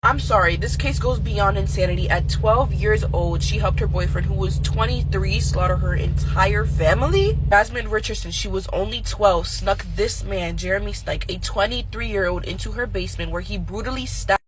I'm sorry, this case goes beyond insanity. At 12 years old, she helped her boyfriend, who was 23, slaughter her entire family. Jasmine Richardson, she was only 12, snuck this man, Jeremy Steinke, a 23-year-old, into her basement where he brutally stabbed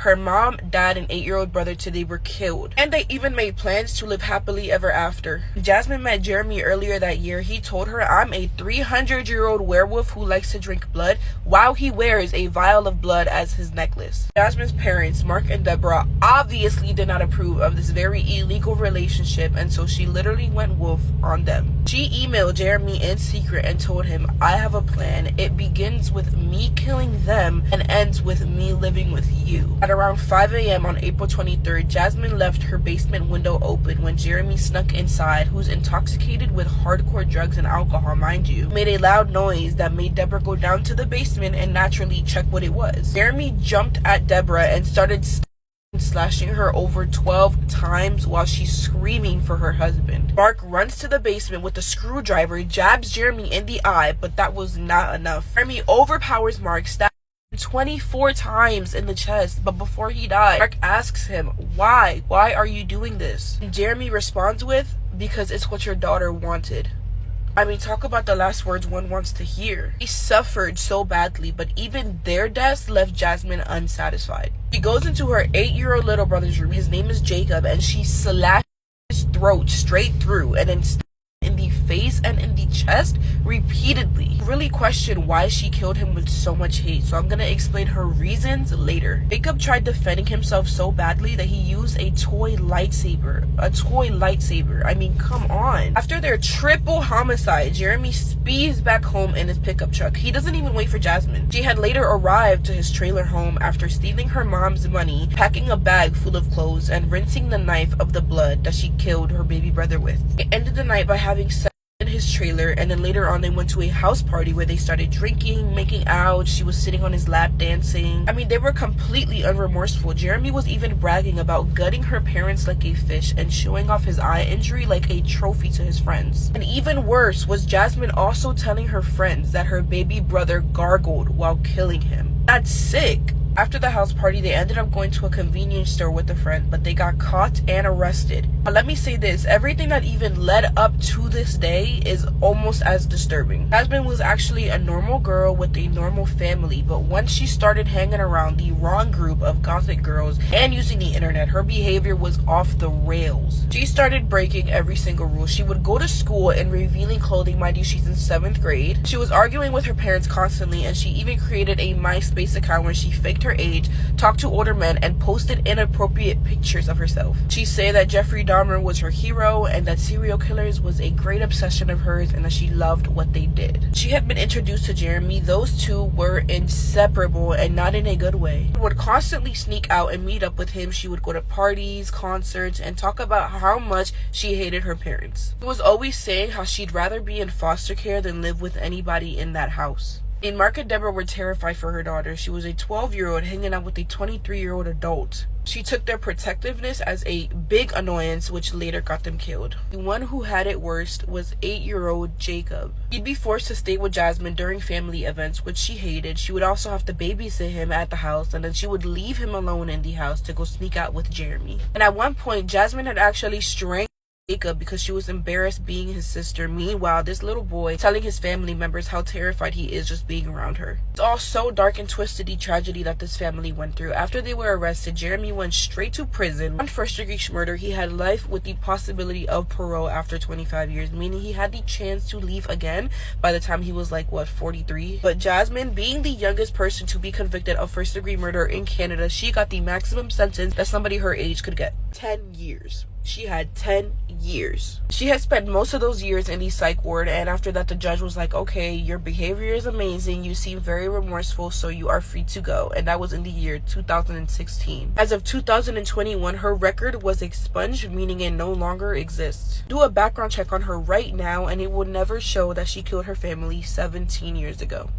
her mom, dad, and 8-year-old brother till they were killed. And they even made plans to live happily ever after. Jasmine met Jeremy earlier that year. He told her, "I'm a 300-year-old werewolf who likes to drink blood," while he wears a vial of blood as his necklace. Jasmine's parents, Mark and Deborah, obviously did not approve of this very illegal relationship, and so she literally went wolf on them. She emailed Jeremy in secret and told him, "I have a plan. It begins with me killing them and ends with me living with you." At around 5 a.m. on April 23rd, Jasmine left her basement window open when Jeremy snuck inside, who's intoxicated with hardcore drugs and alcohol, mind you, made a loud noise that made Deborah go down to the basement and naturally check what it was. Jeremy jumped at Deborah and started slashing her over 12 times while she's screaming for her husband. Mark runs to the basement with a screwdriver, jabs Jeremy in the eye, but that was not enough. Jeremy overpowers Mark, 24 times in the chest, but before he died, Mark asks him, why are you doing this? And Jeremy responds with, "Because it's what your daughter wanted." I mean, talk about the last words one wants to hear. He suffered so badly, but even their deaths left Jasmine unsatisfied. She goes into her 8-year-old little brother's room, his name is Jacob, and she slashes his throat straight through and then in the face and in the chest repeatedly. Really question why she killed him with so much hate, so I'm gonna explain her reasons later. Jacob tried defending himself so badly that he used a toy lightsaber. I mean, come on. After their triple homicide, Jeremy speeds back home in his pickup truck. He doesn't even wait for Jasmine. She had later arrived to his trailer home after stealing her mom's money, packing a bag full of clothes, and rinsing the knife of the blood that she killed her baby brother with. They ended the night by having sex in his trailer, and then later on they went to a house party where they started drinking, making out. She was sitting on his lap dancing. I mean, they were completely unremorseful. Jeremy was even bragging about gutting her parents like a fish and showing off his eye injury like a trophy to his friends. And even worse was Jasmine also telling her friends that her baby brother gargled while killing him. That's sick. After the house party, they ended up going to a convenience store with a friend, but they got caught and arrested. But let me say this, everything that even led up to this day is almost as disturbing. Jasmine was actually a normal girl with a normal family, but once she started hanging around the wrong group of gothic girls and using the internet, her behavior was off the rails. She started breaking every single rule. She would go to school in revealing clothing, mind you, she's in 7th grade. She was arguing with her parents constantly, and she even created a MySpace account where she faked her age, talked to older men, and posted inappropriate pictures of herself. She said that Jeffrey Dahmer was her hero and that serial killers was a great obsession of hers and that she loved what they did. She had been introduced to Jeremy. Those two were inseparable and not in a good way. She would constantly sneak out and meet up with him. She would go to parties, concerts, and talk about how much she hated her parents. She was always saying how she'd rather be in foster care than live with anybody in that house. And Mark and Deborah were terrified for her daughter. She was a 12-year-old hanging out with a 23-year-old adult. She took their protectiveness as a big annoyance, which later got them killed. The one who had it worst was 8-year-old Jacob. He'd be forced to stay with Jasmine during family events, which she hated. She would also have to babysit him at the house, and then she would leave him alone in the house to go sneak out with Jeremy. And at one point, Jasmine had actually strangled Jacob because she was embarrassed being his sister. Meanwhile, this little boy telling his family members how terrified he is just being around her. It's all so dark and twisted, the tragedy that this family went through. After they were arrested, Jeremy went straight to prison. On first-degree murder, he had life with the possibility of parole after 25 years, meaning he had the chance to leave again by the time he was like, what, 43? But Jasmine, being the youngest person to be convicted of first-degree murder in Canada, she got the maximum sentence that somebody her age could get. 10 years. She had 10 years. She had spent most of those years in the psych ward, and after that the judge was like, okay, your behavior is amazing, you seem very remorseful, so you are free to go. And that was in the year 2016. As of 2021, her record was expunged, meaning it no longer exists. Do a background check on her right now and it will never show that she killed her family 17 years ago.